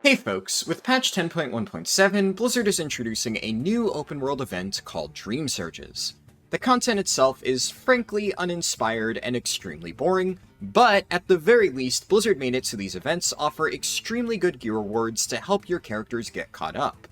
Hey folks, with patch 10.1.7, Blizzard is introducing a new open-world event called Dreamsurges. The content itself is frankly uninspired and extremely boring, but at the very least, Blizzard made it so these events offer extremely good gear rewards to help your characters get caught up.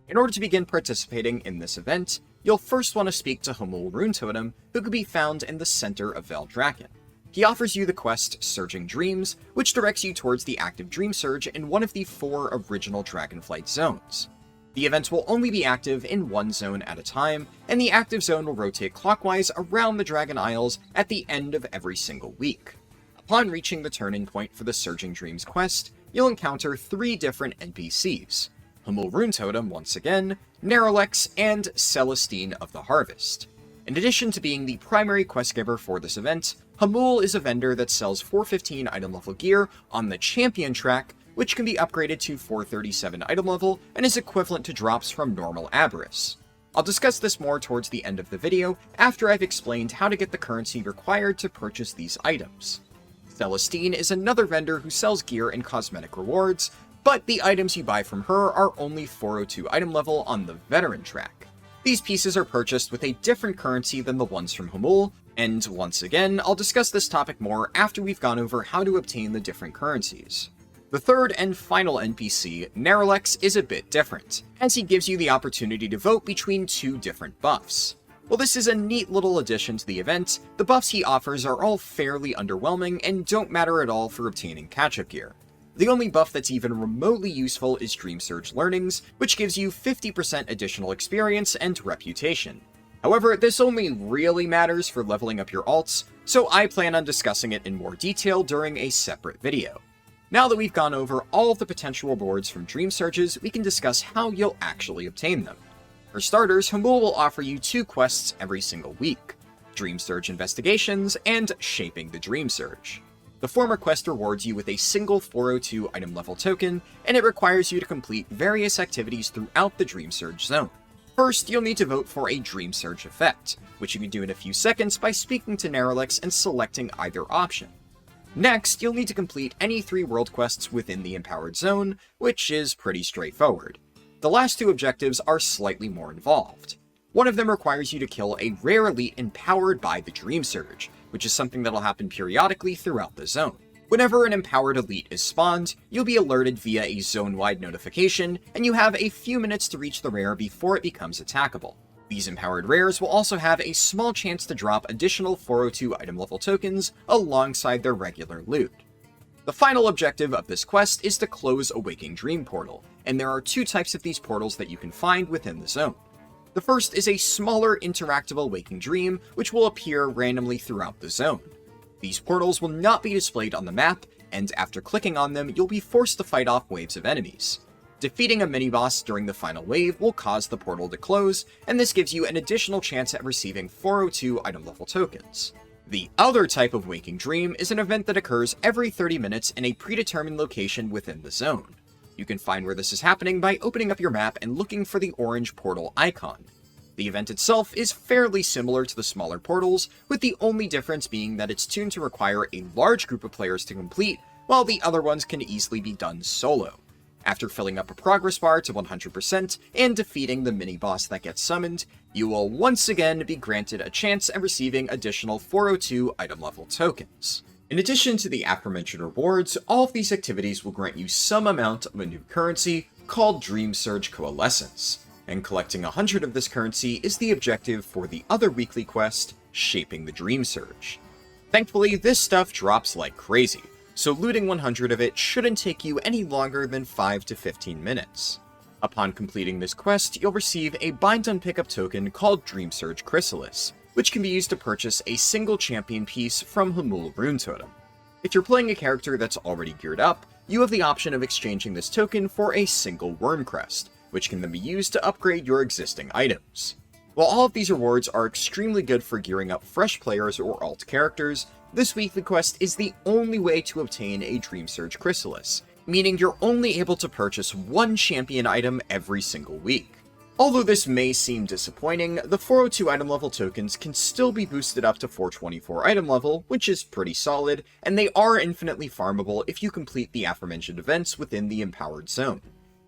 In order to begin participating in this event, you'll first want to speak to Hamul Rune Totem, who can be found in the center of Valdrakken. He offers you the quest Surging Dreams, which directs you towards the active Dream Surge in one of the 4 original Dragonflight zones. The event will only be active in one zone at a time, and the active zone will rotate clockwise around the Dragon Isles at the end of every single week. Upon reaching the turning point for the Surging Dreams quest, you'll encounter 3 different NPCs: Hamul Rune Totem once again, Naralex, and Celestine of the Harvest. In addition to being the primary quest giver for this event, Hamul is a vendor that sells 415 item level gear on the Champion track, which can be upgraded to 437 item level and is equivalent to drops from normal Aberrus. I'll discuss this more towards the end of the video after I've explained how to get the currency required to purchase these items. Celestine is another vendor who sells gear and cosmetic rewards, but the items you buy from her are only 402 item level on the Veteran track. These pieces are purchased with a different currency than the ones from Hamul, and once again, I'll discuss this topic more after we've gone over how to obtain the different currencies. The third and final NPC, Naralex, is a bit different, as he gives you the opportunity to vote between 2 different buffs. While this is a neat little addition to the event, the buffs he offers are all fairly underwhelming and don't matter at all for obtaining catch-up gear. The only buff that's even remotely useful is Dreamsurge Learnings, which gives you 50% additional experience and reputation. However, this only really matters for leveling up your alts, so I plan on discussing it in more detail during a separate video. Now that we've gone over all of the potential rewards from Dreamsurges, we can discuss how you'll actually obtain them. For starters, Hamul will offer you 2 quests every single week: Dreamsurge Investigations and Shaping the Dreamsurge. The former quest rewards you with a single 402 item level token, and it requires you to complete various activities throughout the Dreamsurge zone. First, you'll need to vote for a Dreamsurge effect, which you can do in a few seconds by speaking to Naralex and selecting either option. Next, you'll need to complete any 3 world quests within the Empowered Zone, which is pretty straightforward. The last 2 objectives are slightly more involved. One of them requires you to kill a rare elite empowered by the Dreamsurge, which is something that'll happen periodically throughout the zone. Whenever an empowered elite is spawned, you'll be alerted via a zone-wide notification, and you have a few minutes to reach the rare before it becomes attackable. These empowered rares will also have a small chance to drop additional 402 item level tokens alongside their regular loot. The final objective of this quest is to close a Waking Dream portal, and there are 2 types of these portals that you can find within the zone. The first is a smaller interactable Waking Dream, which will appear randomly throughout the zone. These portals will not be displayed on the map, and after clicking on them, you'll be forced to fight off waves of enemies. Defeating a mini-boss during the final wave will cause the portal to close, and this gives you an additional chance at receiving 402 item level tokens. The other type of Waking Dream is an event that occurs every 30 minutes in a predetermined location within the zone. You can find where this is happening by opening up your map and looking for the orange portal icon. The event itself is fairly similar to the smaller portals, with the only difference being that it's tuned to require a large group of players to complete, while the other ones can easily be done solo. After filling up a progress bar to 100% and defeating the mini-boss that gets summoned, you will once again be granted a chance at receiving additional 402 item level tokens. In addition to the aforementioned rewards, all of these activities will grant you some amount of a new currency called Dreamsurge Coalescence, and collecting 100 of this currency is the objective for the other weekly quest, Shaping the Dreamsurge. Thankfully, this stuff drops like crazy, so looting 100 of it shouldn't take you any longer than 5 to 15 minutes. Upon completing this quest, you'll receive a bind-on pickup token called Dreamsurge Chrysalis, which can be used to purchase a single champion piece from Hamul Rune Totem. If you're playing a character that's already geared up, you have the option of exchanging this token for a single Worm Crest, which can then be used to upgrade your existing items. While all of these rewards are extremely good for gearing up fresh players or alt characters, this weekly quest is the only way to obtain a Dreamsurge Chrysalis, meaning you're only able to purchase 1 champion item every single week. Although this may seem disappointing, the 402 item level tokens can still be boosted up to 424 item level, which is pretty solid, and they are infinitely farmable if you complete the aforementioned events within the Empowered Zone.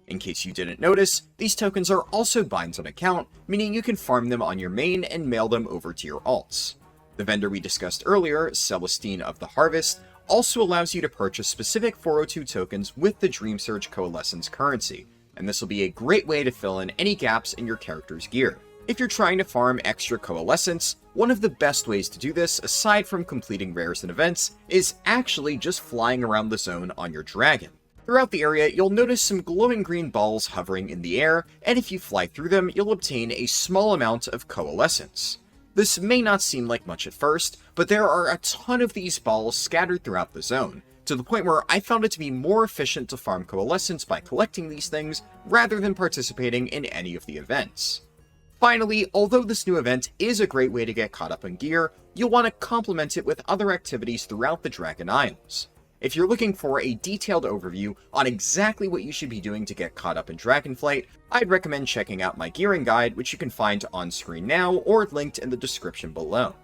In case you didn't notice, these tokens are also binds on account, meaning you can farm them on your main and mail them over to your alts. The vendor we discussed earlier, Celestine of the Harvest, also allows you to purchase specific 402 tokens with the Dreamsurge Coalescence currency, and this will be a great way to fill in any gaps in your character's gear. If you're trying to farm extra Coalescence, one of the best ways to do this, aside from completing rares and events, is actually just flying around the zone on your dragon. Throughout the area, you'll notice some glowing green balls hovering in the air, and if you fly through them, you'll obtain a small amount of Coalescence. This may not seem like much at first, but there are a ton of these balls scattered throughout the zone, to the point where I found it to be more efficient to farm Coalescence by collecting these things rather than participating in any of the events. Finally, although this new event is a great way to get caught up in gear, you'll want to complement it with other activities throughout the Dragon Isles. If you're looking for a detailed overview on exactly what you should be doing to get caught up in Dragonflight, I'd recommend checking out my gearing guide, which you can find on screen now or linked in the description below.